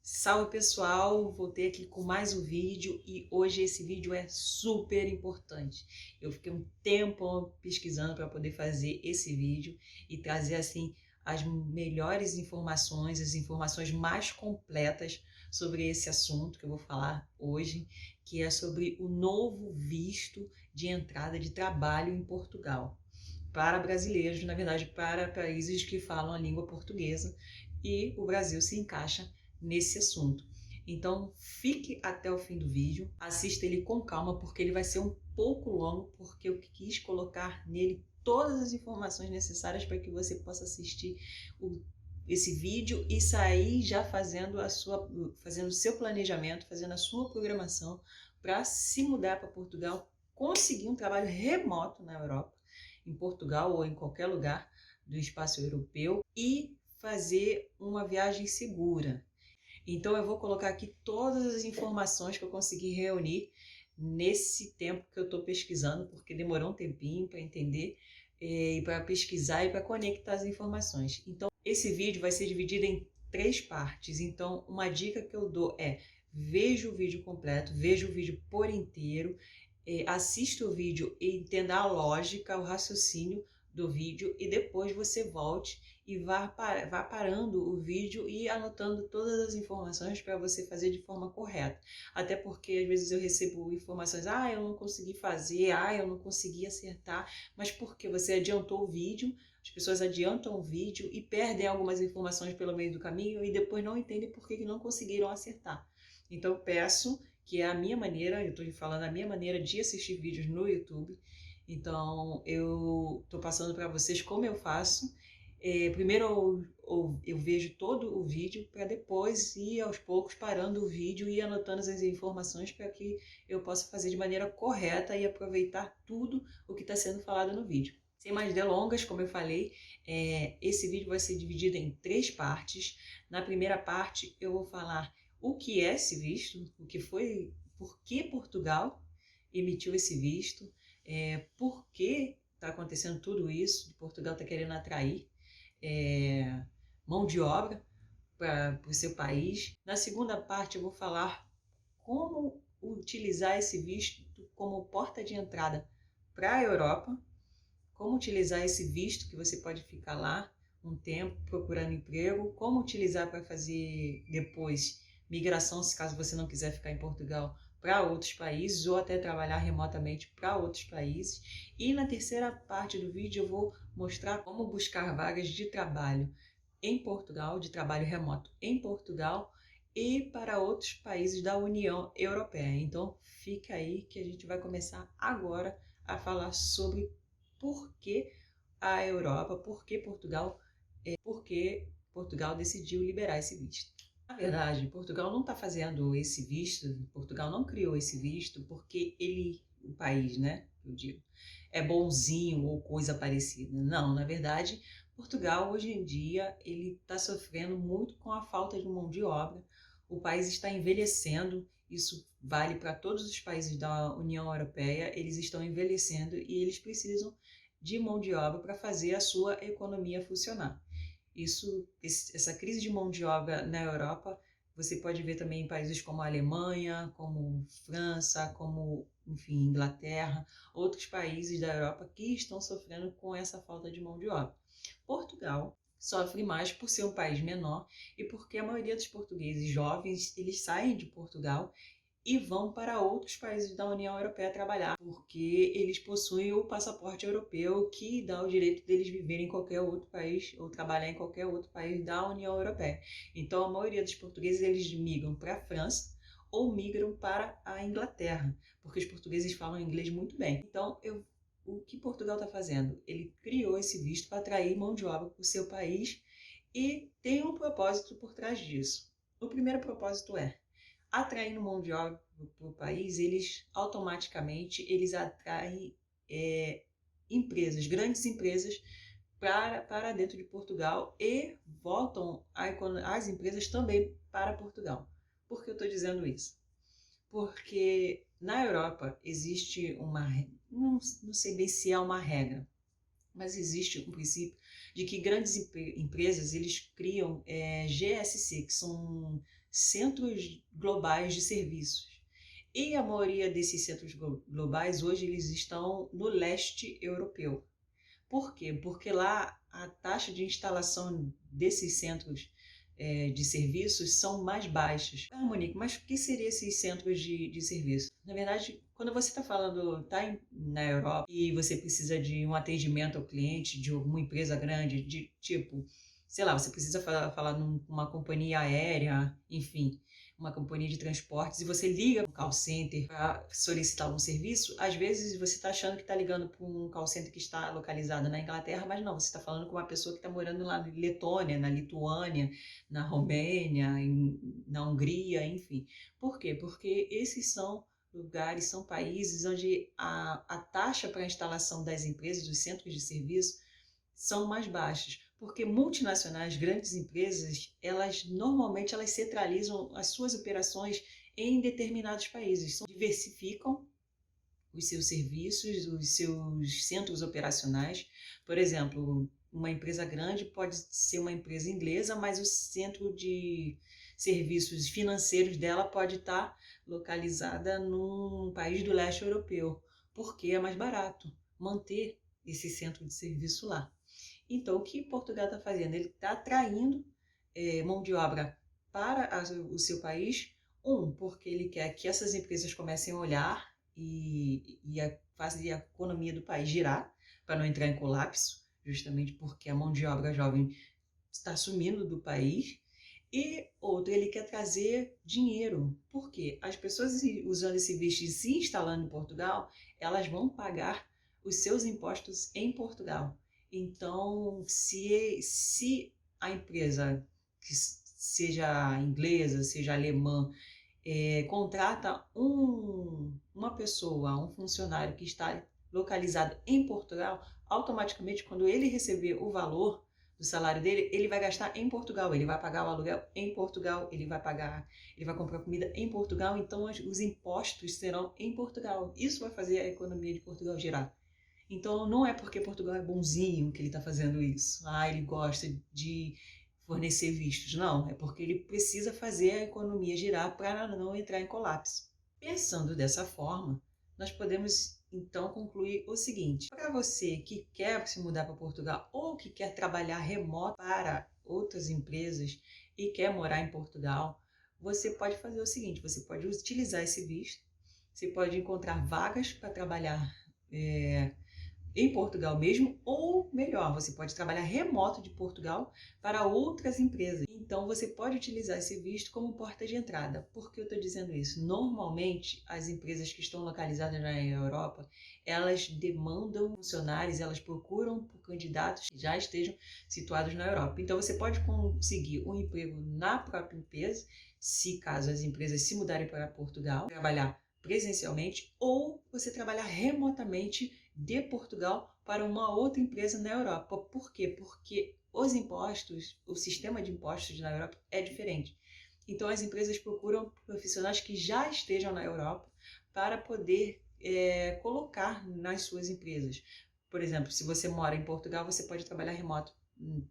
Salve pessoal, voltei aqui com mais um vídeo e hoje esse vídeo é super importante. Eu fiquei um tempo pesquisando para poder fazer esse vídeo e trazer assim as melhores informações, as informações mais completas sobre esse assunto que eu vou falar hoje, que é sobre o novo visto de entrada de trabalho em Portugal. Para brasileiros, na verdade, para países que falam a língua portuguesa, e o Brasil se encaixa nesse assunto. Então, fique até o fim do vídeo, assista ele com calma, porque ele vai ser um pouco longo, porque eu quis colocar nele todas as informações necessárias para que você possa assistir esse vídeo e sair já fazendo o seu planejamento, fazendo a sua programação para se mudar para Portugal, conseguir um trabalho remoto na Europa, em Portugal ou em qualquer lugar do espaço europeu e fazer uma viagem segura. Então eu vou colocar aqui todas as informações que eu consegui reunir nesse tempo que eu estou pesquisando, porque demorou um tempinho para entender e para pesquisar e para conectar as informações. Então esse vídeo vai ser dividido em 3 partes. Então uma dica que eu dou é: veja o vídeo completo, veja o vídeo por inteiro, assista o vídeo e entenda a lógica, o raciocínio do vídeo e depois você volte e vá parando o vídeo e anotando todas as informações para você fazer de forma correta. Até porque às vezes eu recebo informações, eu não consegui fazer, eu não consegui acertar, mas porque você adiantou o vídeo, as pessoas adiantam o vídeo e perdem algumas informações pelo meio do caminho e depois não entendem por que não conseguiram acertar. Então eu peço, que é a minha maneira, eu estou falando a minha maneira de assistir vídeos no YouTube. Então eu estou passando para vocês como eu faço. Primeiro eu vejo todo o vídeo para depois ir aos poucos parando o vídeo e anotando as informações para que eu possa fazer de maneira correta e aproveitar tudo o que está sendo falado no vídeo. Sem mais delongas, como eu falei, esse vídeo vai ser dividido em 3 partes. Na primeira parte eu vou falar o que é esse visto, por que Portugal emitiu esse visto, por que está acontecendo tudo isso, Portugal está querendo atrair mão de obra para o seu país. Na segunda parte eu vou falar como utilizar esse visto como porta de entrada para a Europa, como utilizar esse visto que você pode ficar lá um tempo procurando emprego, como utilizar para fazer depois migração, se caso você não quiser ficar em Portugal, para outros países ou até trabalhar remotamente para outros países. E na terceira parte do vídeo eu vou mostrar como buscar vagas de trabalho em Portugal, de trabalho remoto em Portugal e para outros países da União Europeia. Então fica aí que a gente vai começar agora a falar sobre por que a Europa, por que Portugal decidiu liberar esse visto. Na verdade, Portugal não está fazendo esse visto, Portugal não criou esse visto porque o país, né, eu digo, é bonzinho ou coisa parecida. Não, na verdade, Portugal hoje em dia ele está sofrendo muito com a falta de mão de obra. O país está envelhecendo, isso vale para todos os países da União Europeia, eles estão envelhecendo e eles precisam de mão de obra para fazer a sua economia funcionar. Essa crise de mão de obra na Europa, você pode ver também em países como a Alemanha, como França, como, enfim, Inglaterra, outros países da Europa que estão sofrendo com essa falta de mão de obra. Portugal sofre mais por ser um país menor e porque a maioria dos portugueses jovens, eles saem de Portugal e vão para outros países da União Europeia trabalhar, porque eles possuem o passaporte europeu que dá o direito deles viverem em qualquer outro país ou trabalhar em qualquer outro país da União Europeia. Então a maioria dos portugueses eles migram para a França ou migram para a Inglaterra, porque os portugueses falam inglês muito bem. Então o que Portugal está fazendo? Ele criou esse visto para atrair mão de obra para o seu país e tem um propósito por trás disso. O primeiro propósito é atraindo mão de obra para o país, eles automaticamente atraem empresas, grandes empresas para dentro de Portugal e voltam as empresas também para Portugal. Por que eu estou dizendo isso? Porque na Europa existe não sei bem se é uma regra, mas existe um princípio de que grandes empresas eles criam GSC, que são centros globais de serviços. E a maioria desses centros globais hoje eles estão no leste europeu. Por quê? Porque lá a taxa de instalação desses centros de serviços são mais baixas. Ah, Monique, mas o que seriam esses centros de serviço? Na verdade, quando você está falando, está na Europa e você precisa de um atendimento ao cliente de alguma empresa grande, de tipo, sei lá, você precisa falar numa companhia aérea, enfim, uma companhia de transportes, e você liga para um call center para solicitar um serviço, às vezes você está achando que está ligando para um call center que está localizado na Inglaterra, mas não, você está falando com uma pessoa que está morando lá na Letônia, na Lituânia, na Romênia, na Hungria, enfim. Por quê? Porque esses são lugares, são países onde a taxa para a instalação das empresas, dos centros de serviço, são mais baixas, porque multinacionais, grandes empresas, elas normalmente elas centralizam as suas operações em determinados países, diversificam os seus serviços, os seus centros operacionais. Por exemplo, uma empresa grande pode ser uma empresa inglesa, mas o centro de serviços financeiros dela pode estar localizada num país do leste europeu, porque é mais barato manter esse centro de serviço lá. Então, o que Portugal está fazendo? Ele está atraindo mão de obra para o seu país, porque ele quer que essas empresas comecem a olhar e fazer a economia do país girar, para não entrar em colapso, justamente porque a mão de obra jovem está sumindo do país. E outro, ele quer trazer dinheiro, porque as pessoas usando esse visto e se instalando em Portugal, elas vão pagar os seus impostos em Portugal. Então, se a empresa, que seja inglesa, seja alemã, contrata uma pessoa, um funcionário que está localizado em Portugal, automaticamente, quando ele receber o valor do salário dele, ele vai gastar em Portugal, ele vai pagar o aluguel em Portugal, ele vai comprar comida em Portugal, então os impostos serão em Portugal. Isso vai fazer a economia de Portugal girar. Então não é porque Portugal é bonzinho que ele está fazendo isso. Ah, ele gosta de fornecer vistos. Não, é porque ele precisa fazer a economia girar para não entrar em colapso. Pensando dessa forma, nós podemos então concluir o seguinte: para você que quer se mudar para Portugal ou que quer trabalhar remoto para outras empresas e quer morar em Portugal, você pode fazer o seguinte: você pode utilizar esse visto, você pode encontrar vagas para trabalhar em Portugal mesmo, ou melhor, você pode trabalhar remoto de Portugal para outras empresas. Então você pode utilizar esse visto como porta de entrada. Por que eu estou dizendo isso? Normalmente as empresas que estão localizadas na Europa, elas demandam funcionários, elas procuram por candidatos que já estejam situados na Europa. Então você pode conseguir um emprego na própria empresa, se caso as empresas se mudarem para Portugal, trabalhar presencialmente, ou você trabalhar remotamente de Portugal para uma outra empresa na Europa. Por quê? Porque os impostos, o sistema de impostos na Europa é diferente. Então as empresas procuram profissionais que já estejam na Europa para poder colocar nas suas empresas. Por exemplo, se você mora em Portugal, você pode trabalhar remoto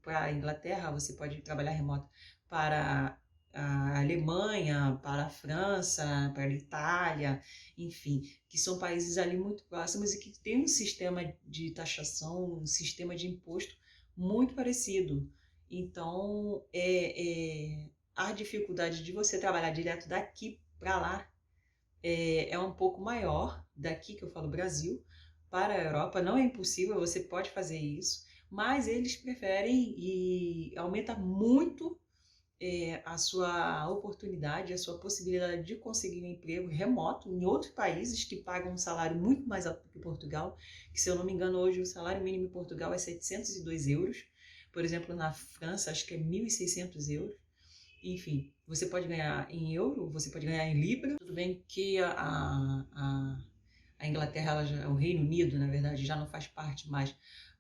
para a Inglaterra, você pode trabalhar remoto para a Alemanha, para a França, para a Itália, enfim, que são países ali muito próximos e que têm um sistema de taxação, um sistema de imposto muito parecido. Então, a dificuldade de você trabalhar direto daqui para lá é um pouco maior, daqui que eu falo Brasil, para a Europa. Não é impossível, você pode fazer isso, mas eles preferem e aumenta muito a sua oportunidade, a sua possibilidade de conseguir um emprego remoto em outros países que pagam um salário muito mais alto que Portugal, que se eu não me engano hoje o salário mínimo em Portugal é 702 euros, por exemplo na França acho que é 1.600 euros, enfim, você pode ganhar em euro, você pode ganhar em libra, tudo bem que a Inglaterra, o Reino Unido, na verdade, já não faz parte mais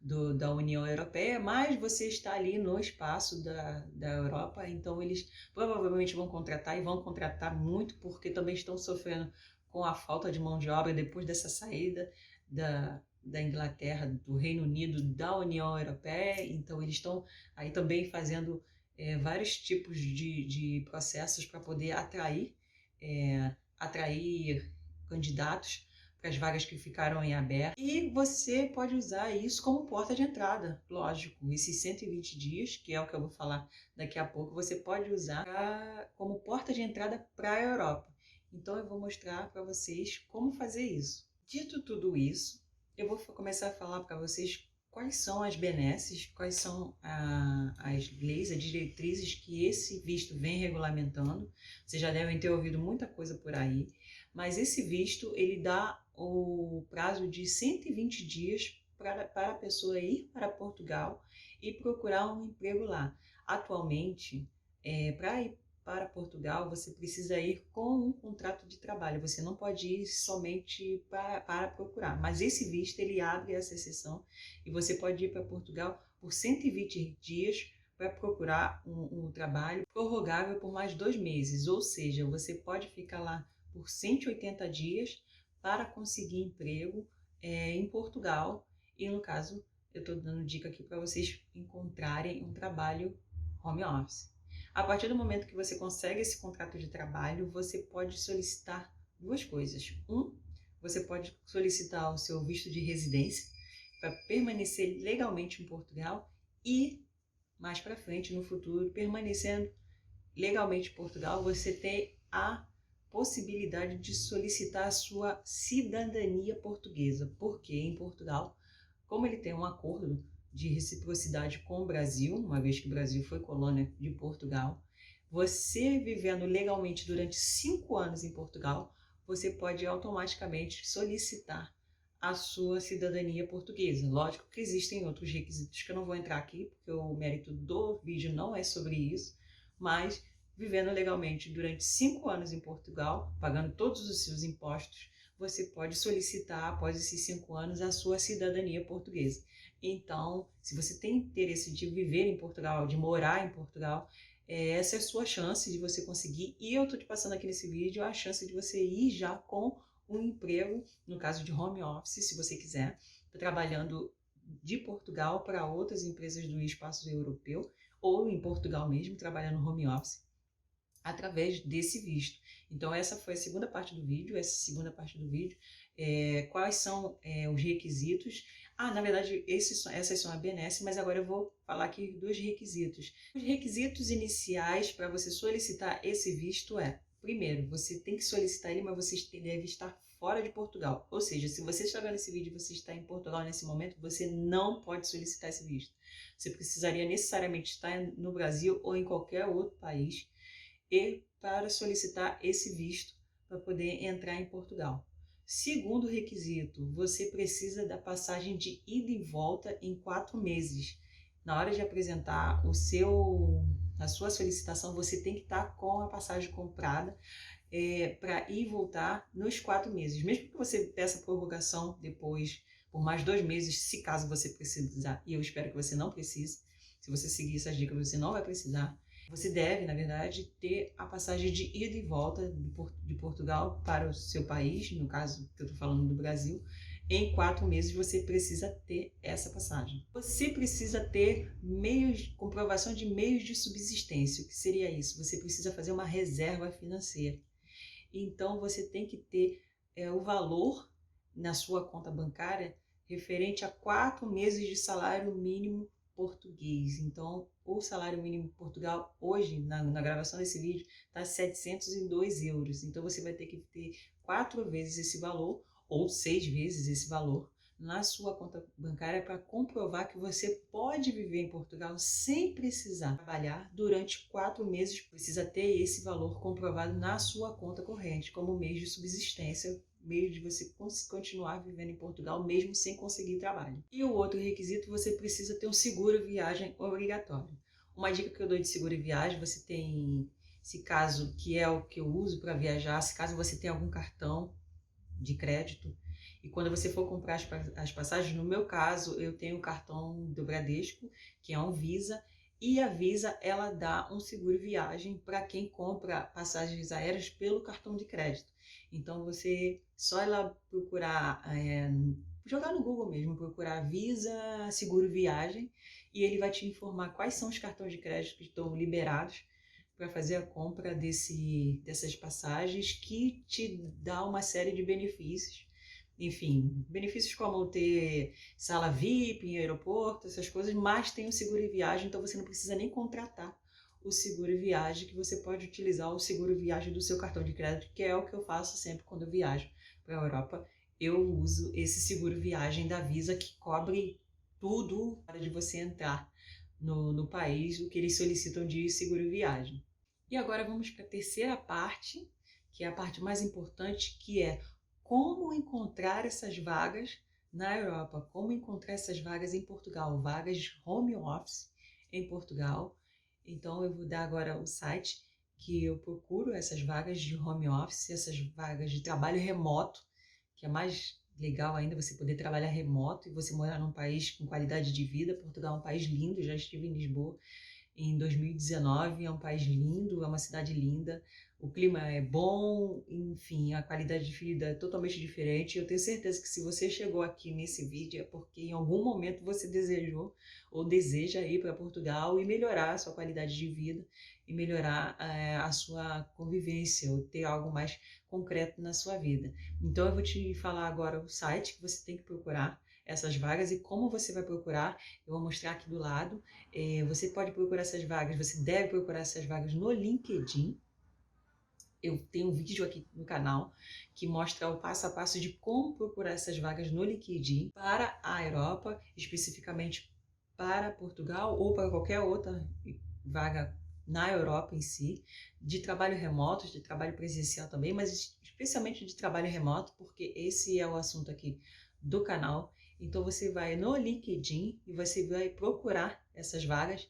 da União Europeia, mas você está ali no espaço da Europa, então eles provavelmente vão contratar e vão contratar muito, porque também estão sofrendo com a falta de mão de obra depois dessa saída da Inglaterra, do Reino Unido, da União Europeia, então eles estão aí também fazendo vários tipos de processos para poder atrair candidatos para as vagas que ficaram em aberto. E você pode usar isso como porta de entrada, lógico. Esses 120 dias, que é o que eu vou falar daqui a pouco, você pode usar como porta de entrada para a Europa. Então eu vou mostrar para vocês como fazer isso. Dito tudo isso, eu vou começar a falar para vocês quais são as benesses, quais são as leis, as diretrizes que esse visto vem regulamentando. Vocês já devem ter ouvido muita coisa por aí, mas esse visto ele dá o prazo de 120 dias para a pessoa ir para Portugal e procurar um emprego lá. Atualmente, para ir para Portugal, você precisa ir com um contrato de trabalho. Você não pode ir somente para procurar. Mas esse visto, ele abre essa exceção e você pode ir para Portugal por 120 dias para procurar um trabalho prorrogável por mais 2 meses. Ou seja, você pode ficar lá por 180 dias para conseguir emprego em Portugal. E no caso, eu estou dando dica aqui para vocês encontrarem um trabalho home office. A partir do momento que você consegue esse contrato de trabalho, você pode solicitar 2 coisas. Você pode solicitar o seu visto de residência para permanecer legalmente em Portugal e, mais para frente, no futuro, permanecendo legalmente em Portugal, você tem a possibilidade de solicitar a sua cidadania portuguesa. Porque em Portugal, como ele tem um acordo de reciprocidade com o Brasil, uma vez que o Brasil foi colônia de Portugal, você vivendo legalmente durante 5 anos em Portugal, você pode automaticamente solicitar a sua cidadania portuguesa. Lógico que existem outros requisitos que eu não vou entrar aqui, porque o mérito do vídeo não é sobre isso, mas vivendo legalmente durante 5 anos em Portugal, pagando todos os seus impostos, você pode solicitar, após esses 5 anos, a sua cidadania portuguesa. Então, se você tem interesse de viver em Portugal, de morar em Portugal, essa é a sua chance de você conseguir. E eu estou te passando aqui nesse vídeo a chance de você ir já com um emprego, no caso de home office, se você quiser, trabalhando de Portugal para outras empresas do espaço europeu, ou em Portugal mesmo, trabalhando home office, através desse visto. Então essa foi a segunda parte do vídeo. Quais são os requisitos. Na verdade, essas são a benesse, mas agora eu vou falar aqui dos requisitos. Os requisitos iniciais para você solicitar esse visto primeiro, você tem que solicitar ele, mas você deve estar fora de Portugal. Ou seja, se você está vendo esse vídeo e você está em Portugal nesse momento, você não pode solicitar esse visto. Você precisaria necessariamente estar no Brasil ou em qualquer outro país para solicitar esse visto para poder entrar em Portugal. Segundo requisito, você precisa da passagem de ida e volta em 4 meses. Na hora de apresentar a sua solicitação, você tem que estar com a passagem comprada para ir e voltar nos 4 meses. Mesmo que você peça prorrogação depois por mais 2 meses, se caso você precisar, e eu espero que você não precise, se você seguir essas dicas você não vai precisar, você deve, na verdade, ter a passagem de ida e volta de Portugal para o seu país, no caso que eu estou falando do Brasil, em 4 meses você precisa ter essa passagem. Você precisa ter comprovação de meios de subsistência. O que seria isso? Você precisa fazer uma reserva financeira. Então você tem que ter o valor na sua conta bancária referente a 4 meses de salário mínimo português. Então, o salário mínimo em Portugal, hoje, na gravação desse vídeo, está 702 euros. Então, você vai ter que ter 4 vezes esse valor, ou 6 vezes esse valor, na sua conta bancária para comprovar que você pode viver em Portugal sem precisar trabalhar durante 4 meses. Precisa ter esse valor comprovado na sua conta corrente, como meio de subsistência, meio de você continuar vivendo em Portugal mesmo sem conseguir trabalho. E o outro requisito, você precisa ter um seguro viagem obrigatório. Uma dica que eu dou de seguro viagem, você tem, se caso, que é o que eu uso para viajar, se caso você tem algum cartão de crédito, e quando você for comprar as passagens, no meu caso, eu tenho o cartão do Bradesco, que é um Visa, e a Visa, ela dá um seguro viagem para quem compra passagens aéreas pelo cartão de crédito. Então, você só ir lá procurar, jogar no Google mesmo, procurar Visa Seguro Viagem, e ele vai te informar quais são os cartões de crédito que estão liberados para fazer a compra dessas passagens, que te dá uma série de benefícios. Enfim, benefícios como ter sala VIP em aeroporto, essas coisas, mas tem o seguro viagem, então você não precisa nem contratar o seguro viagem, que você pode utilizar o seguro viagem do seu cartão de crédito, que é o que eu faço sempre quando eu viajo para a Europa. Eu uso esse seguro viagem da Visa, que cobre tudo para de você entrar no país, o que eles solicitam de seguro viagem. E agora vamos para a terceira parte, que é a parte mais importante, que é como encontrar essas vagas na Europa, como encontrar essas vagas em Portugal, vagas de home office em Portugal. Então eu vou dar agora o site que eu procuro essas vagas de home office, essas vagas de trabalho remoto, que é mais legal ainda você poder trabalhar remoto e você morar num país com qualidade de vida. Portugal é um país lindo, já estive em Lisboa em 2019, é um país lindo, é uma cidade linda, o clima é bom, enfim, a qualidade de vida é totalmente diferente. Eu tenho certeza que se você chegou aqui nesse vídeo é porque em algum momento você desejou ou deseja ir para Portugal e melhorar a sua qualidade de vida e melhorar a sua convivência, ou ter algo mais concreto na sua vida. Então eu vou te falar agora o site que você tem que procurar essas vagas e como você vai procurar. Eu vou mostrar aqui do lado. Você pode procurar essas vagas, você deve procurar essas vagas no LinkedIn. Eu tenho um vídeo aqui no canal que mostra o passo a passo de como procurar essas vagas no LinkedIn para a Europa, especificamente para Portugal ou para qualquer outra vaga na Europa em si, de trabalho remoto, de trabalho presencial também, mas especialmente de trabalho remoto, porque esse é o assunto aqui do canal. Então você vai no LinkedIn e você vai procurar essas vagas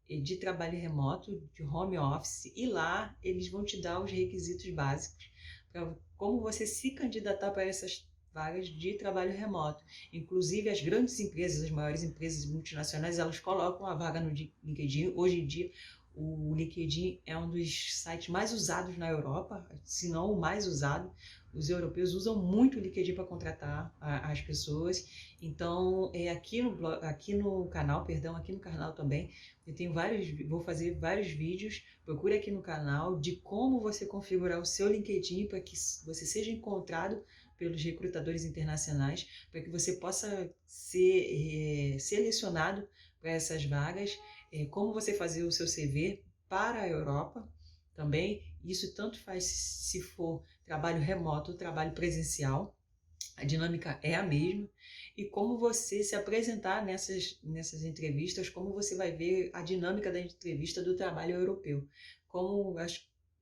de trabalho remoto, de home office, e lá eles vão te dar os requisitos básicos para como você se candidatar para essas vagas de trabalho remoto. Inclusive as grandes empresas, as maiores empresas multinacionais, elas colocam a vaga no LinkedIn. Hoje em dia o LinkedIn é um dos sites mais usados na Europa, se não o mais usado. Os europeus usam muito o LinkedIn para contratar as pessoas. Então, aqui no canal, aqui no canal também, eu tenho vou fazer vários vídeos. Procure aqui no canal de como você configurar o seu LinkedIn para que você seja encontrado pelos recrutadores internacionais, para que você possa ser selecionado para essas vagas, como você fazer o seu CV para a Europa também. Isso tanto faz se for trabalho remoto ou trabalho presencial, a dinâmica é a mesma. E como você se apresentar nessas entrevistas, como você vai ver a dinâmica da entrevista do trabalho europeu, como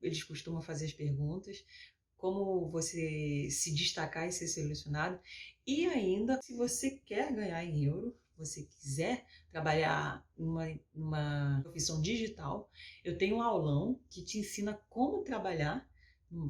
eles costumam fazer as perguntas, como você se destacar e ser selecionado. E ainda, se você quer ganhar em euro, você quiser trabalhar numa profissão digital, eu tenho um aulão que te ensina como trabalhar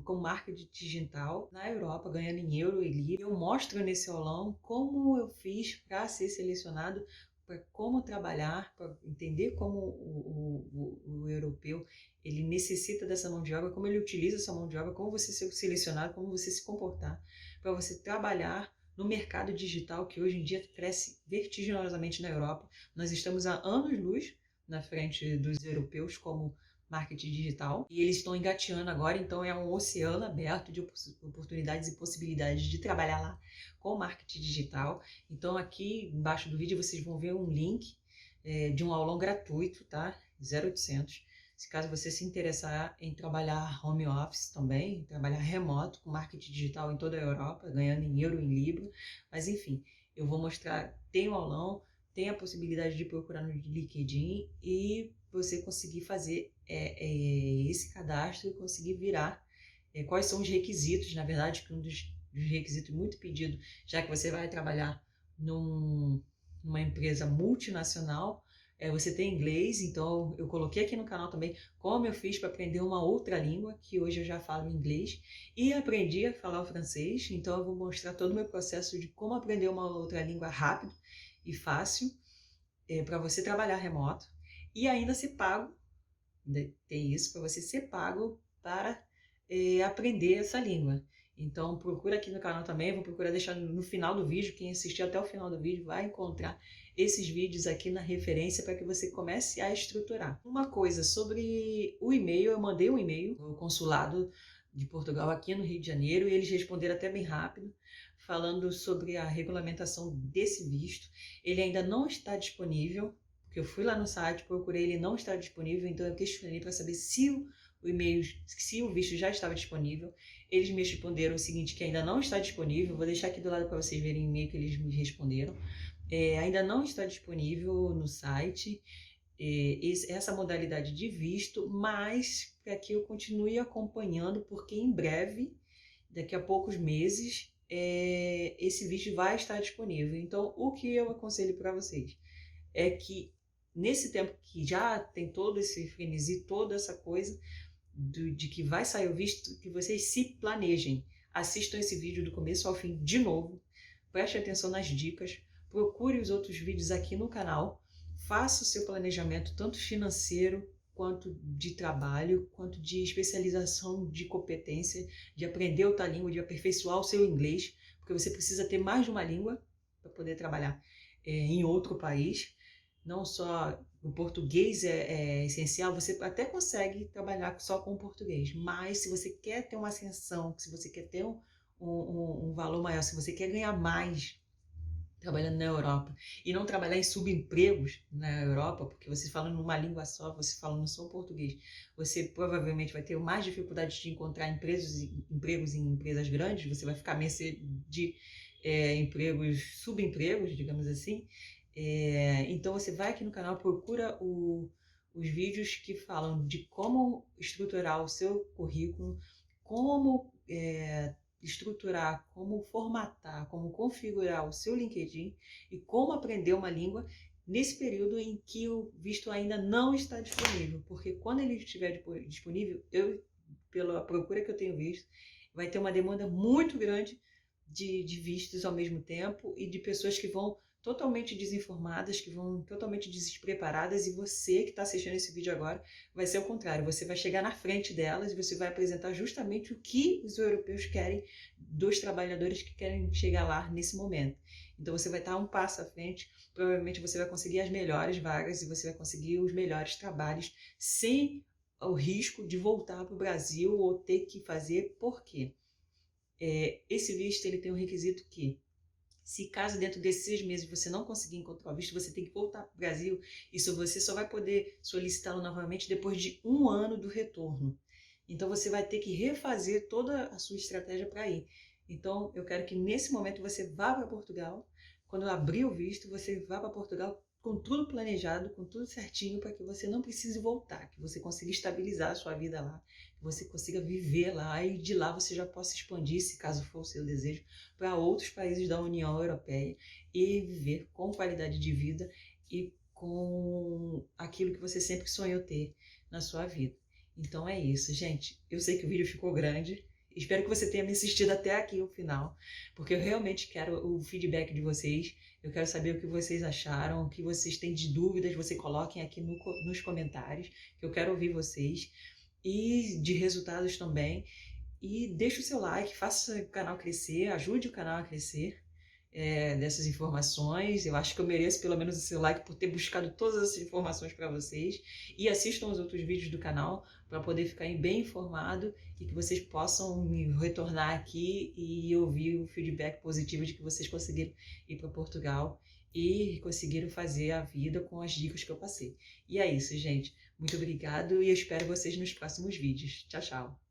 com marketing digital na Europa, ganhando em euro e libra. Eu mostro nesse aulão como eu fiz para ser selecionado, para como trabalhar, para entender como o europeu ele necessita dessa mão de obra, como ele utiliza essa mão de obra, como você ser selecionado, como você se comportar, para você trabalhar no mercado digital, que hoje em dia cresce vertiginosamente na Europa. Nós estamos há anos-luz na frente dos europeus como marketing digital, e eles estão engateando agora, então é um oceano aberto de oportunidades e possibilidades de trabalhar lá com marketing digital. Então aqui embaixo do vídeo vocês vão ver um link de um aulão gratuito, tá? 0800. Se caso você se interessar em trabalhar home office também, trabalhar remoto com marketing digital em toda a Europa, ganhando em euro, em libra, mas enfim, eu vou mostrar, tem um aulão, tem a possibilidade de procurar no LinkedIn e você conseguir fazer esse cadastro e conseguir virar quais são os requisitos, na verdade, que um dos requisitos muito pedido, já que você vai trabalhar numa empresa multinacional, você tem inglês. Então eu coloquei aqui no canal também como eu fiz para aprender uma outra língua, que hoje eu já falo inglês, e aprendi a falar o francês. Então eu vou mostrar todo o meu processo de como aprender uma outra língua rápido e fácil, para você trabalhar remoto e ainda ser pago. Tem isso, para você ser pago para aprender essa língua. Então procura aqui no canal também, vou procurar deixar no final do vídeo, quem assistir até o final do vídeo vai encontrar esses vídeos aqui na referência para que você comece a estruturar. Uma coisa sobre o e-mail, eu mandei um e-mail ao consulado de Portugal aqui no Rio de Janeiro e eles responderam até bem rápido, falando sobre a regulamentação desse visto. Ele ainda não está disponível, porque eu fui lá no site, procurei, ele não está disponível, então eu questionei para saber se o e-mail, se o visto já estava disponível. Eles me responderam o seguinte, que ainda não está disponível. Vou deixar aqui do lado para vocês verem o e-mail que eles me responderam. Ainda não está disponível no site essa modalidade de visto, mas para que eu continue acompanhando, porque em breve, daqui a poucos meses, esse visto vai estar disponível. Então, o que eu aconselho para vocês é que nesse tempo que já tem todo esse frenesi, toda essa coisa de que vai sair o visto, que vocês se planejem. Assistam esse vídeo do começo ao fim de novo, preste atenção nas dicas, procure os outros vídeos aqui no canal, faça o seu planejamento tanto financeiro, quanto de trabalho, quanto de especialização de competência, de aprender outra língua, de aperfeiçoar o seu inglês, porque você precisa ter mais de uma língua para poder trabalhar em outro país. Não só o português é essencial, você até consegue trabalhar só com o português, mas se você quer ter uma ascensão, se você quer ter um valor maior, se você quer ganhar mais trabalhando na Europa e não trabalhar em subempregos na Europa, porque você falando numa língua só, você falando só português, você provavelmente vai ter mais dificuldade de encontrar empregos em empresas grandes, você vai ficar à mercê de empregos, subempregos, digamos assim. Então você vai aqui no canal, procura os vídeos que falam de como estruturar o seu currículo, como estruturar, como formatar, como configurar o seu LinkedIn e como aprender uma língua nesse período em que o visto ainda não está disponível, porque quando ele estiver disponível, pela procura que eu tenho visto, vai ter uma demanda muito grande de vistos ao mesmo tempo e de pessoas que vão totalmente desinformadas, que vão totalmente despreparadas, e você que está assistindo esse vídeo agora vai ser o contrário, você vai chegar na frente delas e você vai apresentar justamente o que os europeus querem dos trabalhadores que querem chegar lá nesse momento. Então você vai estar um passo à frente, provavelmente você vai conseguir as melhores vagas e você vai conseguir os melhores trabalhos sem o risco de voltar para o Brasil ou ter que fazer. Por quê? Esse visto ele tem um requisito que, se caso dentro desses 6 meses você não conseguir encontrar o visto, você tem que voltar para o Brasil. Isso você só vai poder solicitá-lo novamente depois de 1 ano do retorno. Então você vai ter que refazer toda a sua estratégia para ir. Então eu quero que nesse momento você vá para Portugal. Quando eu abrir o visto, você vá para Portugal com tudo planejado, com tudo certinho, para que você não precise voltar, que você consiga estabilizar a sua vida lá, que você consiga viver lá e de lá você já possa expandir, se caso for o seu desejo, para outros países da União Europeia e viver com qualidade de vida e com aquilo que você sempre sonhou ter na sua vida. Então é isso, gente. Eu sei que o vídeo ficou grande. Espero que você tenha me assistido até aqui o final, porque eu realmente quero o feedback de vocês. Eu quero saber o que vocês acharam, o que vocês têm de dúvidas, vocês coloquem aqui nos comentários, que eu quero ouvir vocês, e de resultados também. E deixe o seu like, faça o canal crescer, ajude o canal a crescer dessas informações. Eu acho que eu mereço pelo menos o seu like por ter buscado todas essas informações para vocês. E assistam os outros vídeos do canal para poder ficar bem informado e que vocês possam me retornar aqui e ouvir o feedback positivo de que vocês conseguiram ir para Portugal e conseguiram fazer a vida com as dicas que eu passei. E é isso, gente. Muito obrigado e eu espero vocês nos próximos vídeos. Tchau, tchau!